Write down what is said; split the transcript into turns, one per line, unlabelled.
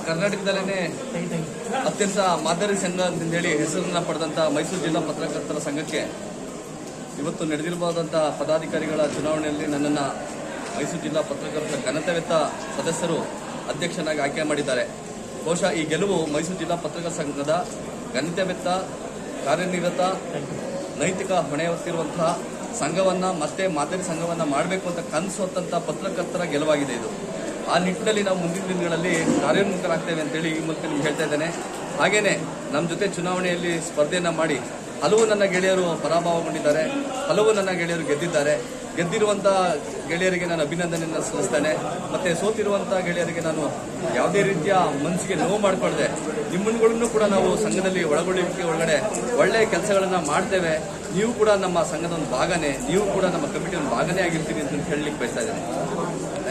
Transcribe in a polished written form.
ಕರ್ನಾಟಕದಲ್ಲೇ ಅತ್ಯಂತ ಮಾದರಿ ಸಂಘ ಅಂತಂದೇಳಿ ಹೆಸರನ್ನ ಪಡೆದಂತ ಮೈಸೂರು ಜಿಲ್ಲಾ ಪತ್ರಕರ್ತರ ಸಂಘಕ್ಕೆ ಇವತ್ತು ನಡೆದಿರಬಹುದಂತ ಪದಾಧಿಕಾರಿಗಳ ಚುನಾವಣೆಯಲ್ಲಿ ನನ್ನನ್ನು ಮೈಸೂರು ಜಿಲ್ಲಾ ಪತ್ರಕರ್ತರ ಘನತೆವೆತ್ತ ಸದಸ್ಯರು ಅಧ್ಯಕ್ಷನಾಗಿ ಆಯ್ಕೆ ಮಾಡಿದ್ದಾರೆ. ಬಹುಶಃ ಈ ಗೆಲುವು ಮೈಸೂರು ಜಿಲ್ಲಾ ಪತ್ರಕರ್ತರ ಸಂಘದ ಘನತೆವೆತ್ತ ಕಾರ್ಯನಿರತ ನೈತಿಕ ಹೊಣೆ ಹೊತ್ತಿರುವಂತಹ ಸಂಘವನ್ನ ಮತ್ತೆ ಮಾದರಿ ಸಂಘವನ್ನ ಮಾಡಬೇಕು ಅಂತ ಕನಸು ಹೊತ್ತಂತ ಪತ್ರಕರ್ತರ ಗೆಲುವಾಗಿದೆ ಇದು. ಆ ನಿಟ್ಟಿನಲ್ಲಿ ನಾವು ಮುಂದಿನ ದಿನಗಳಲ್ಲಿ ಕಾರ್ಯೋನ್ಮುಖರಾಗ್ತೇವೆ ಅಂತೇಳಿ ಈ ಮೂಲಕ ನಿಮ್ಗೆ ಹೇಳ್ತಾ ಇದ್ದೇನೆ. ಹಾಗೇನೆ ನಮ್ಮ ಜೊತೆ ಚುನಾವಣೆಯಲ್ಲಿ ಸ್ಪರ್ಧೆಯನ್ನ ಮಾಡಿ ಹಲವು ನನ್ನ ಗೆಳೆಯರು ಪರಾಭವಗೊಂಡಿದ್ದಾರೆ, ಹಲವು ನನ್ನ ಗೆಳೆಯರು ಗೆದ್ದಿದ್ದಾರೆ. ಗೆದ್ದಿರುವಂಥ ಗೆಳೆಯರಿಗೆ ನಾನು ಅಭಿನಂದನೆಯನ್ನು ಸಲ್ಲಿಸ್ತೇನೆ. ಮತ್ತೆ ಸೋತಿರುವಂಥ ಗೆಳೆಯರಿಗೆ ನಾನು ಯಾವುದೇ ರೀತಿಯ ಮನಸ್ಸಿಗೆ ನೋವು ಮಾಡಿಕೊಳ್ಳದೆ ನಿಮ್ಮನ್ಗಳನ್ನು ಕೂಡ ನಾವು ಸಂಘದಲ್ಲಿ ಒಳಗೊಳ್ಳುವಿಕೆ ಒಳಗಡೆ ಒಳ್ಳೆಯ ಕೆಲಸಗಳನ್ನು ಮಾಡ್ತೇವೆ. ನೀವು ಕೂಡ ನಮ್ಮ ಸಂಘದ ಒಂದು ಭಾಗನೇ, ನೀವು ಕೂಡ ನಮ್ಮ ಕಮಿಟಿ ಒಂದು ಭಾಗನೇ ಆಗಿರ್ತೀರಿ ಅಂತ ಹೇಳಲಿಕ್ಕೆ ಬಯಸ್ತಾ ಇದ್ದೇನೆ.